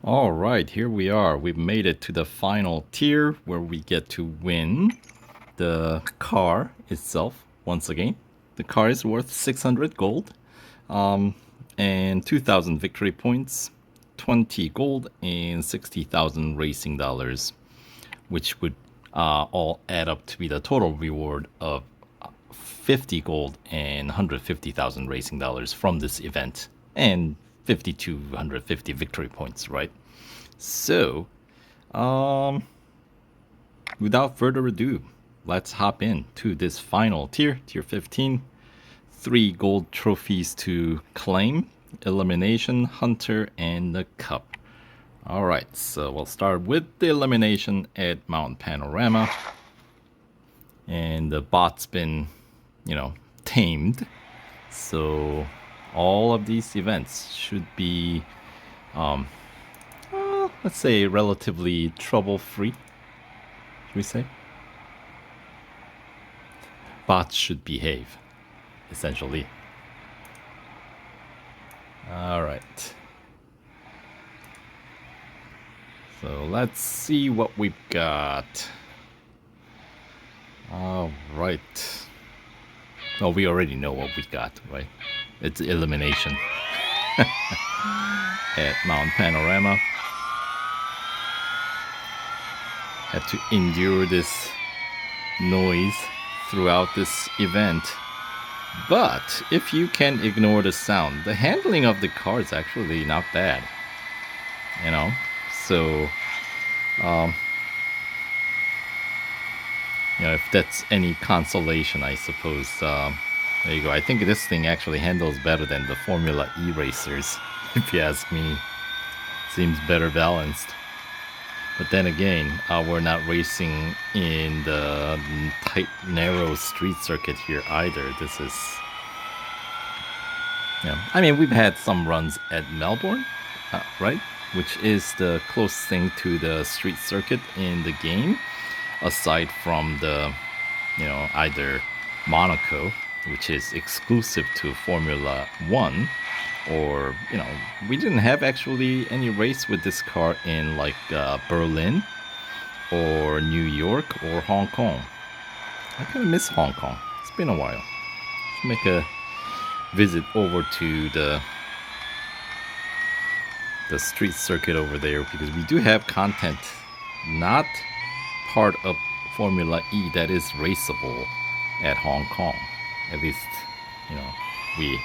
All right, here we are. We've made it to the final tier where we get to win the car itself once again. The car is worth 600 gold and 2,000 victory points, 20 gold, and 60,000 racing dollars, which would all add up to be the total reward of 50 gold and 150,000 racing dollars from this event, and 5,250 victory points, right? So, um, without further ado, let's hop in to this final tier, tier 15. 3 gold trophies to claim, elimination, hunter, and the cup. Alright, so we'll start with the elimination at Mount Panorama. And the bot's been, tamed. So all of these events should be, let's say, relatively trouble-free, should we say? Bots should behave, essentially. Alright. So let's see what we've got. Alright. Well, we already know what we got, right? It's elimination at Mount Panorama. Had to endure this noise throughout this event. But if you can ignore the sound, the handling of the car is actually not bad. So, if that's any consolation, I suppose. There you go. I think this thing actually handles better than the Formula E racers, if you ask me. Seems better balanced. But then again, we're not racing in the tight, narrow street circuit here either. This is... we've had some runs at Melbourne, right? Which is the closest thing to the street circuit in the game, aside from the, either Monaco, which is exclusive to Formula One, or, we didn't have actually any race with this car in like Berlin or New York or Hong Kong. I kind of miss Hong Kong. It's been a while. Let's make a visit over to the street circuit over there, because we do have content not part of Formula E that is raceable at Hong Kong. At least, we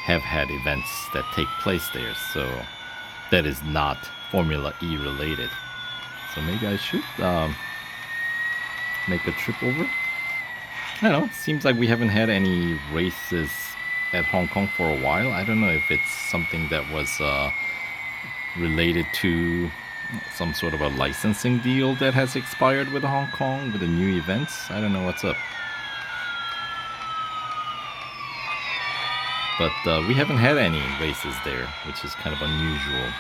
have had events that take place there, so that is not Formula E related. So maybe I should make a trip over. I don't know, it seems like we haven't had any races at Hong Kong for a while. I don't know if it's something that was related to some sort of a licensing deal that has expired with Hong Kong with the new events. I don't know what's up. But we haven't had any races there, which is kind of unusual.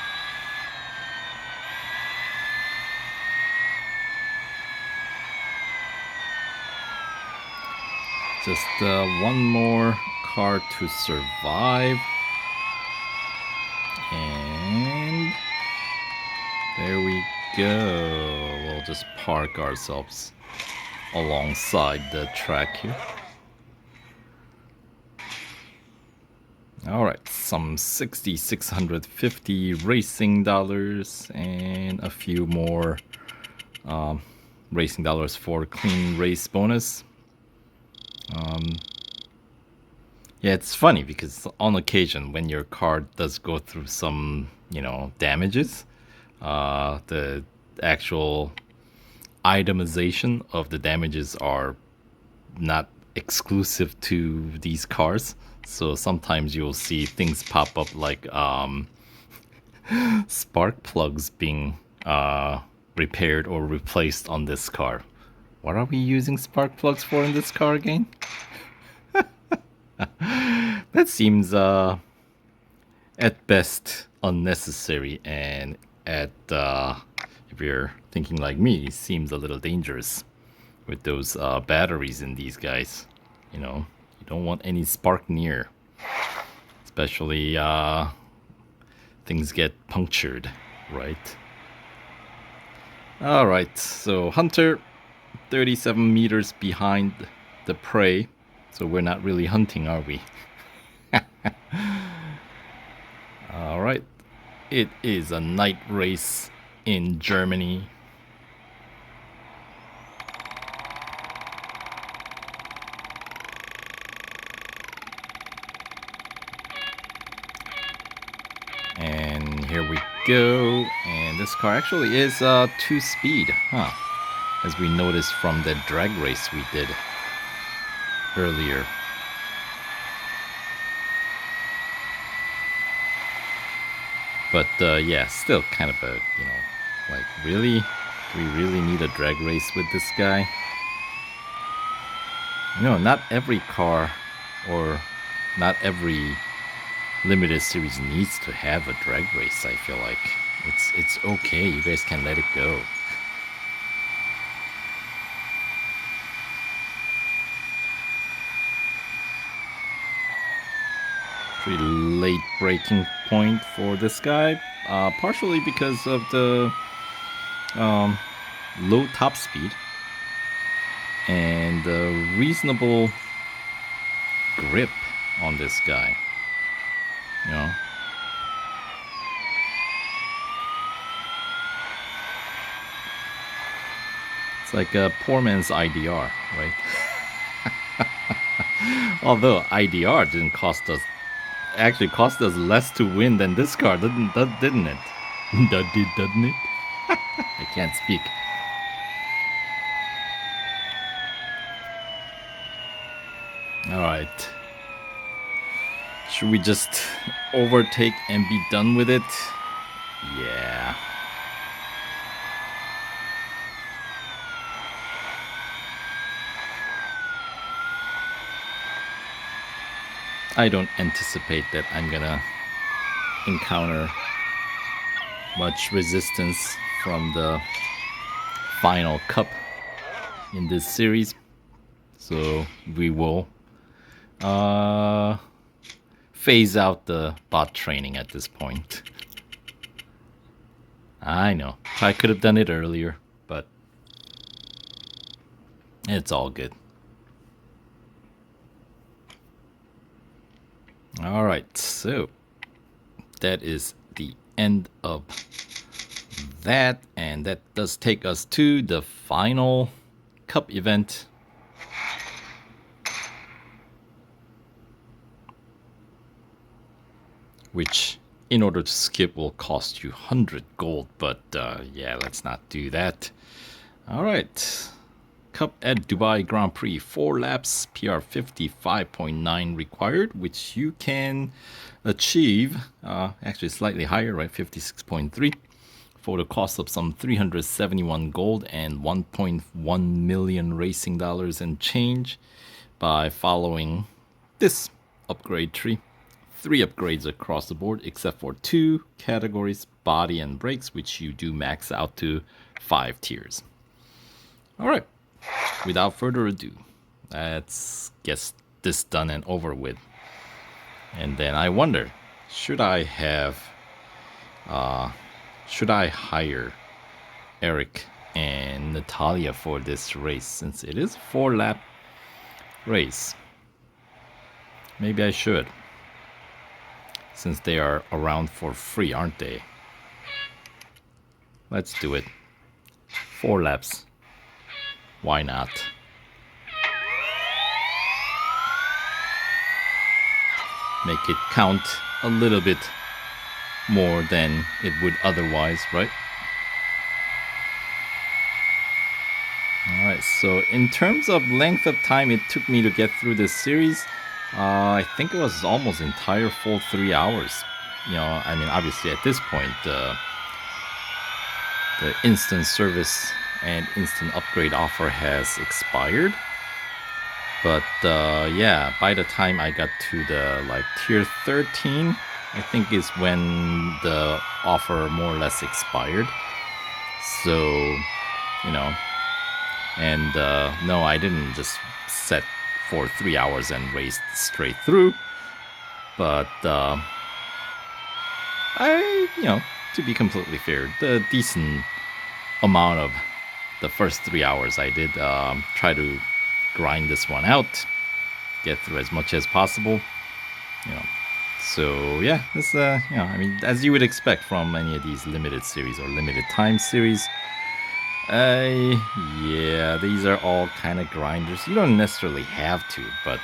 Just one more car to survive. And there we go. We'll just park ourselves alongside the track here. Alright, some 6,650 racing dollars and a few more racing dollars for clean race bonus. Yeah, it's funny because on occasion when your car does go through some, damages, the actual itemization of the damages are not exclusive to these cars. So sometimes you'll see things pop up like spark plugs being repaired or replaced on this car. What are we using spark plugs for in this car again? That seems at best unnecessary, and at if you're thinking like me, seems a little dangerous with those batteries in these guys. You don't want any spark near, especially things get punctured. right? All right, so Hunter, 37 meters behind the prey. So we're not really hunting, are we? All right. It is a night race in Germany. And here we go. And this car actually is 2-speed, huh? As we noticed from the drag race we did earlier. But yeah, still kind of a, like, really? Do we really need a drag race with this guy? Not every car or not every limited series needs to have a drag race. I feel like it's okay. You guys can let it go. Pretty late breaking point for this guy, partially because of the low top speed and the reasonable grip on this guy. It's like a poor man's IDR, right? Although IDR didn't cost us, actually cost us less to win than this car, didn't it? Doesn't it? I can't speak. Alright. Should we just overtake and be done with it? Yeah. I don't anticipate that I'm gonna encounter much resistance from the final cup in this series. So we will phase out the bot training at this point. I know. I could have done it earlier, but it's all good. Alright, so that is the end of that, and that does take us to the final cup event. Which, in order to skip, will cost you 100 gold, but yeah, let's not do that. Alright. Cup at Dubai Grand Prix, 4 laps, PR 55.9 required, which you can achieve, actually slightly higher, right, 56.3, for the cost of some 371 gold and 1.1 million racing dollars and change by following this upgrade tree. 3 upgrades across the board, except for 2 categories, body and brakes, which you do max out to 5 tiers. Alright. Without further ado, let's get this done and over with. And then I wonder, should I hire Eric and Natalia for this race, since it is a 4-lap race? Maybe I should, since they are around for free, aren't they? Let's do it. 4 laps. Why not? Make it count a little bit more than it would otherwise, right? Alright, so in terms of length of time it took me to get through this series, I think it was almost entire full 3 hours. I mean, obviously at this point, the instant service and instant upgrade offer has expired. But yeah, by the time I got to the tier 13, I think is when the offer more or less expired. So, and no, I didn't just set for 3 hours and raced straight through. But I, to be completely fair, the decent amount of the first 3 hours I did try to grind this one out, get through as much as possible, you know. So yeah, this I mean, as you would expect from any of these limited series or limited time series, yeah, these are all kind of grinders. You don't necessarily have to, but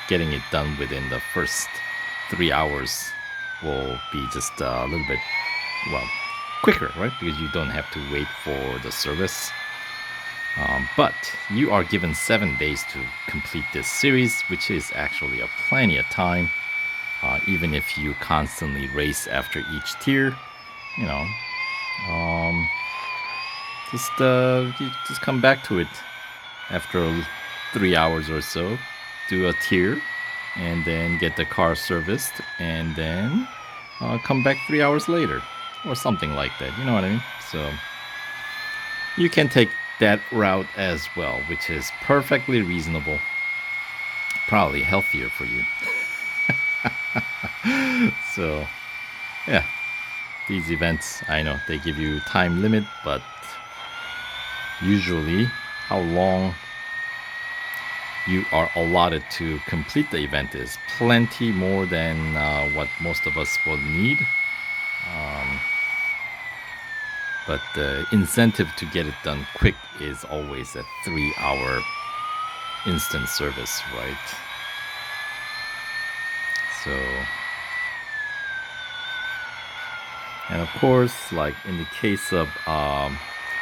getting it done within the first 3 hours will be just a little bit, well, quicker, right? Because you don't have to wait for the service. But you are given 7 days to complete this series, which is actually a plenty of time. Even if you constantly race after each tier, you know, um, you just come back to it after 3 hours or so, do a tier, and then get the car serviced, and then come back 3 hours later, or something like that. You know what I mean? So you can take that route as well, which is perfectly reasonable. Probably healthier for you. So, yeah, these events, I know they give you time limit, but usually how long you are allotted to complete the event is plenty more than what most of us will need. But the incentive to get it done quick is always a 3 hour instant service, right? So, and of course, like in the case of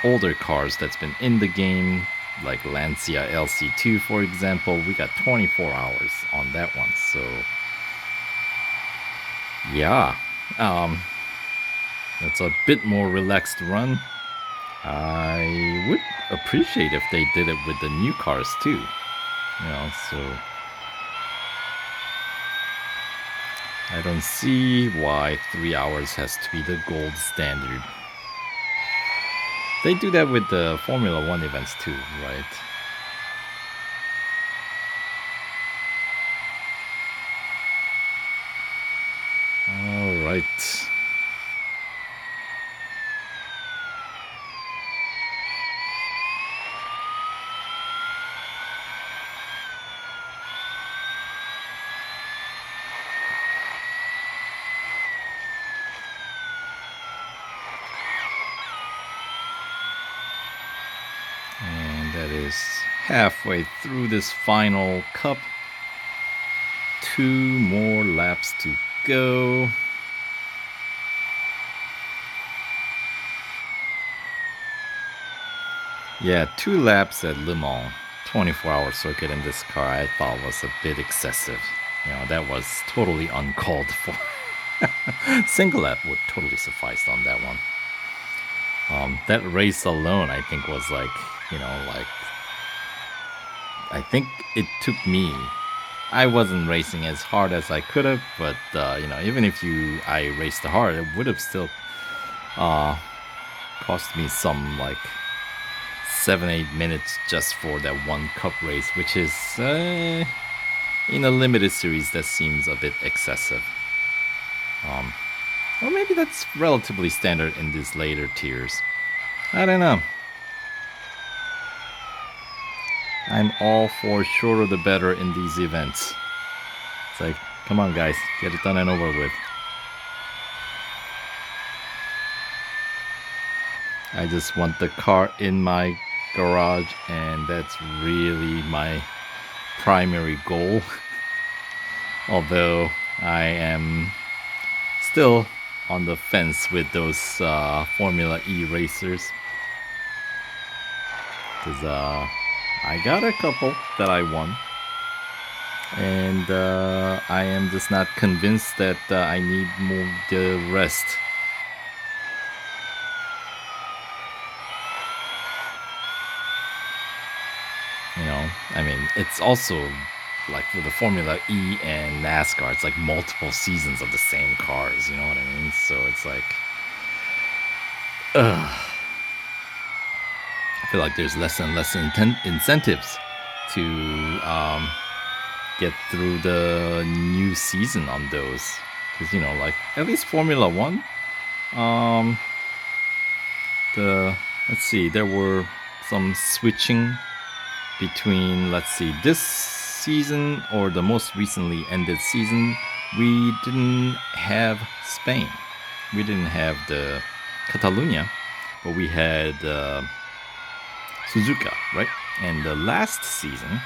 older cars that's been in the game, like Lancia LC2, for example, we got 24 hours on that one. So, yeah, that's a bit more relaxed run. I would appreciate if they did it with the new cars too. So I don't see why 3 hours has to be the gold standard. They do that with the Formula 1 events too, right? Alright. And that is halfway through this final cup. 2 more laps to go. Yeah, 2 laps at Le Mans, 24-hour circuit in this car, I thought was a bit excessive. That was totally uncalled for. Single lap would totally suffice on that one. That race alone, I think, was like, I think it took me. I wasn't racing as hard as I could have, but even if I raced hard, it would have still cost me some like 7-8 minutes just for that one cup race, which is in a limited series that seems a bit excessive. Or maybe that's relatively standard in these later tiers. I don't know. I'm all for shorter the better in these events. It's like, come on guys, get it done and over with. I just want the car in my garage, and that's really my primary goal. Although I am still on the fence with those Formula E racers, because I got a couple that I won, and I am just not convinced that I need more the rest. I mean, it's also like with the Formula E and NASCAR, it's like multiple seasons of the same cars, you know what I mean? So it's like, I feel like there's less and less incentives to get through the new season on those. Because, like, at least Formula 1, Um, let's see, there were some switching between, let's see, this season or the most recently ended season. We didn't have Spain. We didn't have the Catalonia, but we had Suzuka, right? And the last season,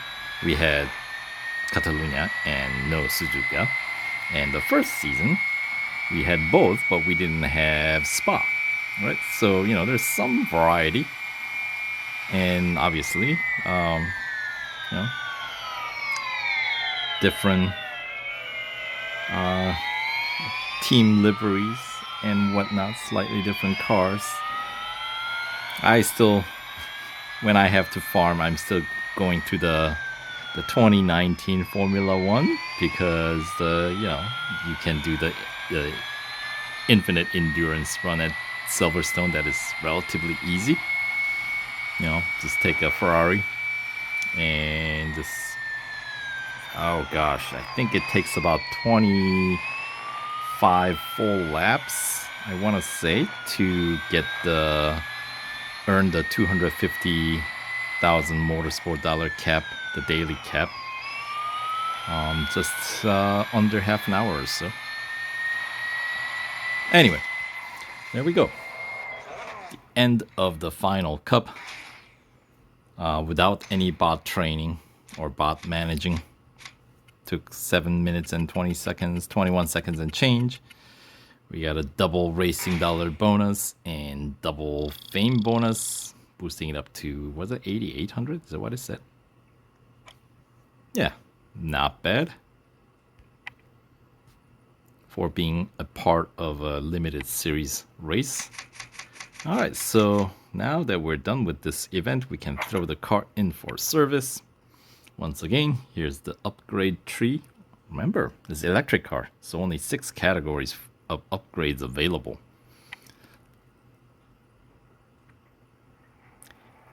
we had Catalonia and no Suzuka. And the first season, we had both, but we didn't have Spa, right? So, there's some variety. And obviously, you know, different team liveries and whatnot, slightly different cars. I still, when I have to farm, I'm still going to the 2019 Formula One because you can do the infinite endurance run at Silverstone. That is relatively easy. Just take a Ferrari and just, oh gosh, I think it takes about 25 full laps, I want to say, to get earn the 250,000 motorsport dollar cap, the daily cap. Just under half an hour or so. Anyway, there we go. The end of the final cup. Without any bot training or bot managing. Took 7 minutes and 20 seconds, 21 seconds and change. We got a double racing dollar bonus and double fame bonus, boosting it up to, was it 8,800? Is that what it said? Yeah, not bad for being a part of a limited series race. All right, so now that we're done with this event, we can throw the car in for service. Once again, here's the upgrade tree. Remember, this electric car, so only 6 categories of upgrades available.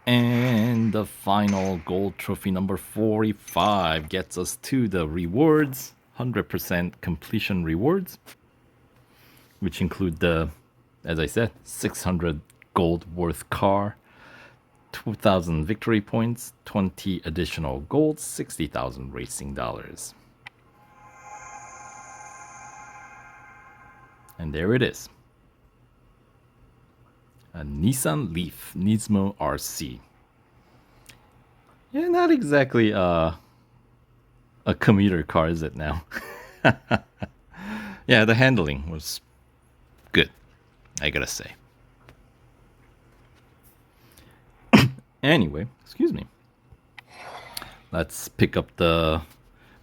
And the final gold trophy number 45 gets us to the rewards, 100% completion rewards, which include the, as I said, 600 gold worth car, 2,000 victory points, 20 additional gold, 60,000 racing dollars. And there it is. A Nissan Leaf Nismo RC. Yeah, not exactly a commuter car, is it now? Yeah, the handling was good, I gotta say. Anyway, excuse me. Let's pick up the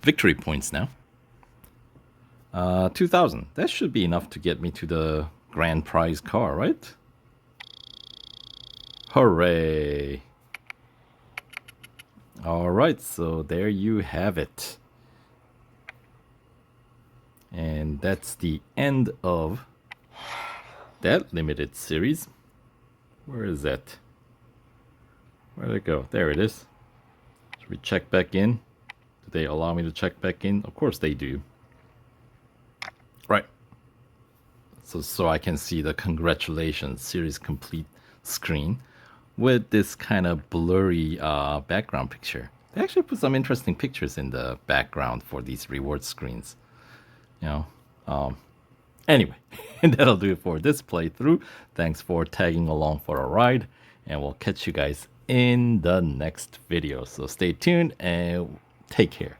victory points now. 2,000. That should be enough to get me to the grand prize car, right? Hooray! Alright, so there you have it. And that's the end of that limited series. Where is that? Where'd it go? There it is. Should we check back in? Do they allow me to check back in? Of course they do. Right. So I can see the congratulations series complete screen with this kind of blurry background picture. They actually put some interesting pictures in the background for these reward screens. Anyway, and that'll do it for this playthrough. Thanks for tagging along for a ride, and we'll catch you guys in the next video. So stay tuned and take care.